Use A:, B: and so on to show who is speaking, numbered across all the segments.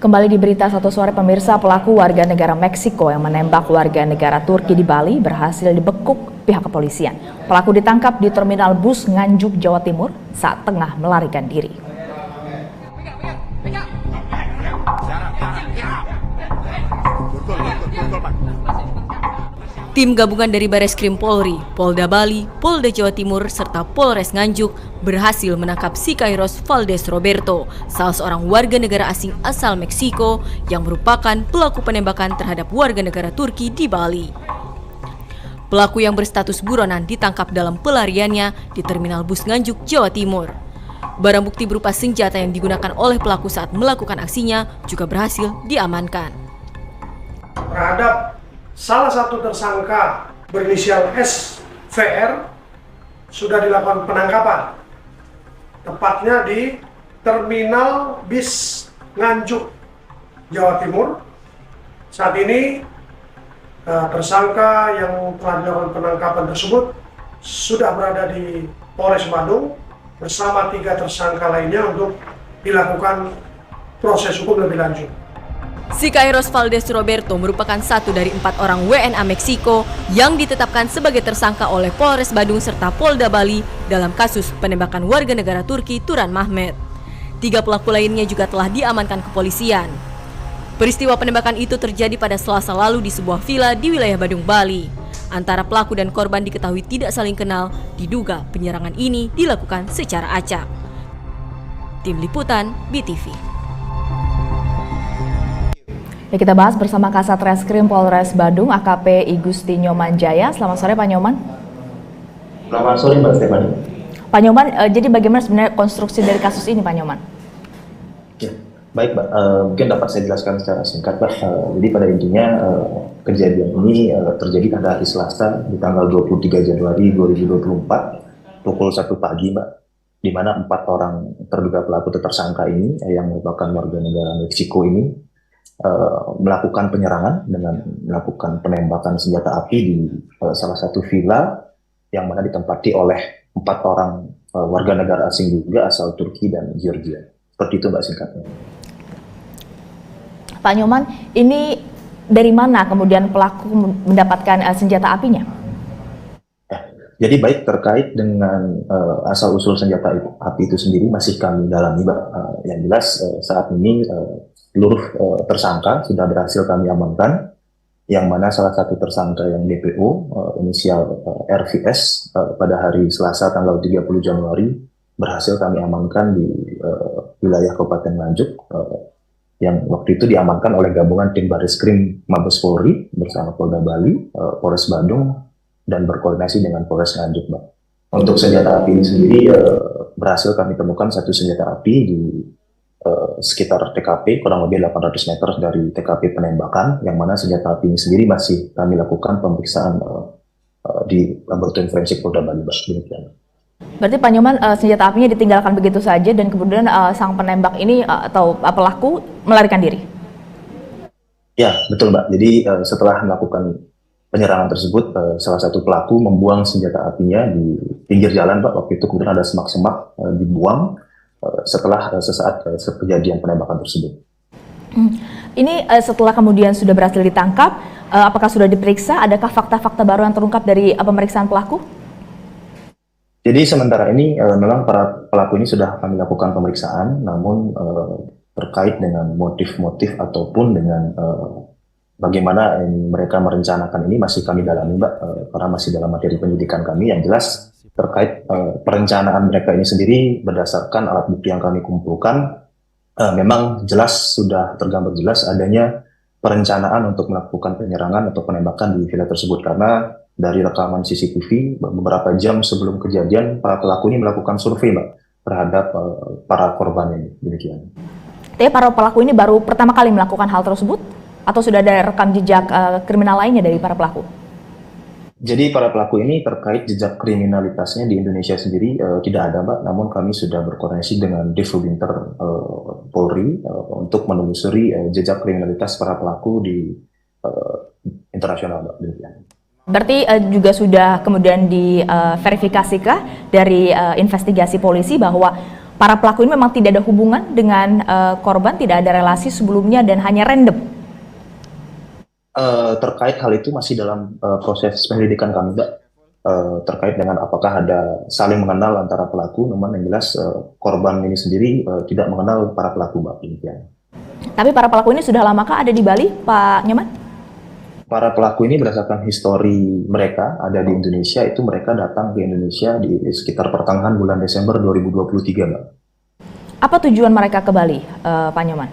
A: Kembali di berita satu sore pemirsa, pelaku warga negara Meksiko yang menembak warga negara Turki di Bali berhasil dibekuk pihak kepolisian. Pelaku ditangkap di terminal bus Nganjuk, Jawa Timur saat tengah melarikan diri.
B: Tim gabungan dari Bareskrim Polri, Polda Bali, Polda Jawa Timur, serta Polres Nganjuk berhasil menangkap Sikairos Valdez Roberto, salah seorang warga negara asing asal Meksiko yang merupakan pelaku penembakan terhadap warga negara Turki di Bali. Pelaku yang berstatus buronan ditangkap dalam pelariannya di terminal bus Nganjuk, Jawa Timur. Barang bukti berupa senjata yang digunakan oleh pelaku saat melakukan aksinya juga berhasil diamankan.
C: Terhadap salah satu tersangka berinisial SVR sudah dilakukan penangkapan, tepatnya di terminal bis Nganjuk, Jawa Timur. Saat ini tersangka yang telah dilakukan penangkapan tersebut sudah berada di Polres Badung bersama 3 tersangka lainnya untuk dilakukan proses hukum lebih lanjut.
B: Sikairos Valdez Roberto merupakan satu dari 4 orang WNA Meksiko yang ditetapkan sebagai tersangka oleh Polres Badung serta Polda Bali dalam kasus penembakan warga negara Turki Turan Mehmet. 3 pelaku lainnya juga telah diamankan kepolisian. Peristiwa penembakan itu terjadi pada Selasa lalu di sebuah villa di wilayah Badung, Bali. Antara pelaku dan korban diketahui tidak saling kenal, diduga penyerangan ini dilakukan secara acak. Tim Liputan BTV.
A: Ya, kita bahas bersama Kasat Reskrim Polres Badung, AKP Igusti Nyoman Jaya. Selamat sore Pak Nyoman.
D: Selamat sore Mbak Stefani.
A: Pak Nyoman, jadi bagaimana sebenarnya konstruksi dari kasus ini Pak Nyoman?
D: Ya, baik Mbak, mungkin dapat saya jelaskan secara singkat Mbak. Jadi pada intinya kejadian ini terjadi pada hari Selasa di tanggal 23 Januari 2024 pukul 1 pagi Mbak, di mana 4 orang terduga pelaku tersangka ini yang merupakan warga negara Meksiko ini melakukan penyerangan dengan melakukan penembakan senjata api di salah satu villa yang mana ditempati oleh 4 orang warga negara asing juga asal Turki dan Georgia. Seperti itu Mbak singkatnya.
A: Pak Nyoman, ini dari mana kemudian pelaku mendapatkan senjata apinya?
D: Jadi baik terkait dengan asal-usul senjata api itu sendiri masih kami dalami Mbak. Yang jelas saat ini seluruh tersangka sudah berhasil kami amankan, yang mana salah satu tersangka yang DPO inisial RVS pada hari Selasa tanggal 30 Januari berhasil kami amankan di wilayah Kabupaten Nganjuk, yang waktu itu diamankan oleh gabungan tim Bareskrim Mabes Polri bersama Polda Bali, Polres Badung, dan berkoordinasi dengan Polres Nganjuk Mbak. Untuk senjata api ini sendiri berhasil kami temukan satu senjata api di sekitar TKP, kurang lebih 800 meter dari TKP penembakan, yang mana senjata api ini sendiri masih kami lakukan pemeriksaan di laboratorium forensik Polda Bali.
A: Berarti Pak Nyoman, senjata apinya ditinggalkan begitu saja dan kemudian sang penembak ini atau pelaku melarikan diri?
D: Ya, betul Mbak. Jadi setelah melakukan penyerangan tersebut, salah satu pelaku membuang senjata apinya di pinggir jalan Mbak. Waktu itu kemudian ada semak-semak dibuang setelah sesaat kejadian penembakan tersebut.
A: Ini setelah kemudian sudah berhasil ditangkap, apakah sudah diperiksa? Adakah fakta-fakta baru yang terungkap dari pemeriksaan pelaku?
D: Jadi sementara ini memang para pelaku ini sudah kami lakukan pemeriksaan, namun terkait dengan motif-motif ataupun dengan bagaimana mereka merencanakan ini masih kami dalami Mbak, karena masih dalam materi penyidikan kami. Yang jelas terkait perencanaan mereka ini sendiri berdasarkan alat bukti yang kami kumpulkan, memang jelas sudah tergambar jelas adanya perencanaan untuk melakukan penyerangan atau penembakan di villa tersebut, karena dari rekaman CCTV beberapa jam sebelum kejadian para pelaku ini melakukan survei Mbak terhadap para korban ini. Demikian.
A: Tapi para pelaku ini baru pertama kali melakukan hal tersebut atau sudah ada rekam jejak kriminal lainnya dari para pelaku?
D: Jadi para pelaku ini terkait jejak kriminalitasnya di Indonesia sendiri tidak ada Mbak, namun kami sudah berkoordinasi dengan Divubinter Polri untuk menelusuri jejak kriminalitas para pelaku di internasional Mbak. Demikian.
A: Berarti juga sudah kemudian diverifikasi dari investigasi polisi bahwa para pelaku ini memang tidak ada hubungan dengan korban, tidak ada relasi sebelumnya dan hanya random.
D: Terkait hal itu masih dalam proses penyelidikan kami, Mbak. Terkait dengan apakah ada saling mengenal antara pelaku, namun yang jelas korban ini sendiri tidak mengenal para pelaku, Mbak. Demikian.
A: Tapi para pelaku ini sudah lamakah ada di Bali, Pak Nyoman?
D: Para pelaku ini berdasarkan histori mereka ada di Indonesia, itu mereka datang ke Indonesia di sekitar pertengahan bulan Desember 2023, Mbak.
A: Apa tujuan mereka ke Bali, Pak Nyoman?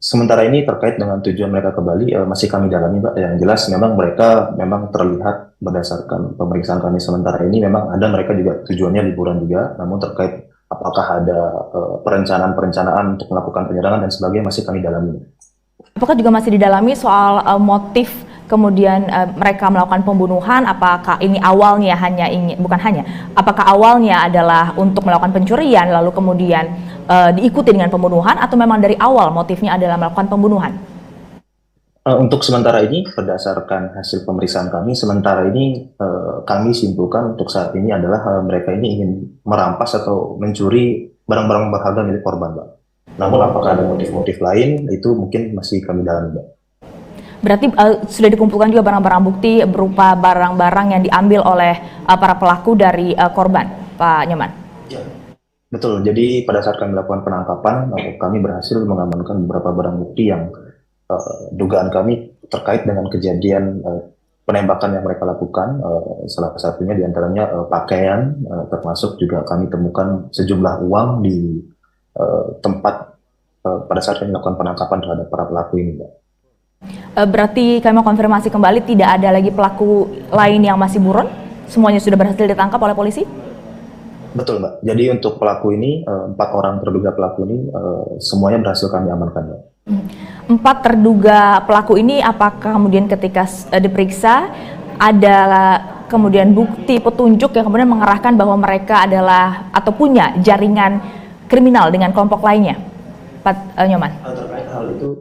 D: Sementara ini terkait dengan tujuan mereka ke Bali masih kami dalami, Mbak. Yang jelas memang mereka memang terlihat berdasarkan pemeriksaan kami sementara ini memang ada mereka juga tujuannya liburan juga, namun terkait apakah ada perencanaan untuk melakukan penyerangan dan sebagainya masih kami dalami.
A: Apakah juga masih didalami soal motif kemudian mereka melakukan pembunuhan? Apakah ini awalnya apakah awalnya adalah untuk melakukan pencurian lalu kemudian diikuti dengan pembunuhan, atau memang dari awal motifnya adalah melakukan pembunuhan?
D: Untuk sementara ini berdasarkan hasil pemeriksaan kami, sementara ini kami simpulkan untuk saat ini adalah mereka ini ingin merampas atau mencuri barang-barang berharga milik korban, Mbak. Namun apakah ada motif-motif lain itu mungkin masih kami dalami, Mbak.
A: Berarti sudah dikumpulkan juga barang-barang bukti berupa barang-barang yang diambil oleh para pelaku dari korban, Pak Nyoman?
D: Ya. Betul, jadi pada saat kami melakukan penangkapan, kami berhasil mengamankan beberapa barang bukti yang dugaan kami terkait dengan kejadian penembakan yang mereka lakukan. Salah satunya diantaranya pakaian, termasuk juga kami temukan sejumlah uang di tempat pada saat kami melakukan penangkapan terhadap para pelaku ini, Mbak.
A: Berarti kami mau konfirmasi kembali, tidak ada lagi pelaku lain yang masih buron? Semuanya sudah berhasil ditangkap oleh polisi?
D: Betul, Mbak. Jadi untuk pelaku ini, 4 orang terduga pelaku ini semuanya berhasil kami amankan, Mbak.
A: 4 terduga pelaku ini apakah kemudian ketika diperiksa ada kemudian bukti petunjuk yang kemudian mengarahkan bahwa mereka adalah atau punya jaringan kriminal dengan kelompok lainnya, Pak Nyoman?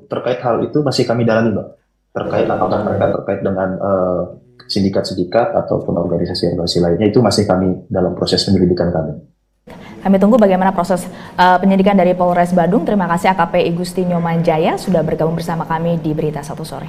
D: Terkait hal itu masih kami dalami, Mbak. Terkait apakah mereka terkait dengan sindikat-sindikat ataupun organisasi-organisasi lainnya, itu masih kami dalam proses penyelidikan kami.
A: Kami tunggu bagaimana proses penyidikan dari Polres Badung. Terima kasih AKP Igusti Nyoman Jaya sudah bergabung bersama kami di Berita Satu Sore.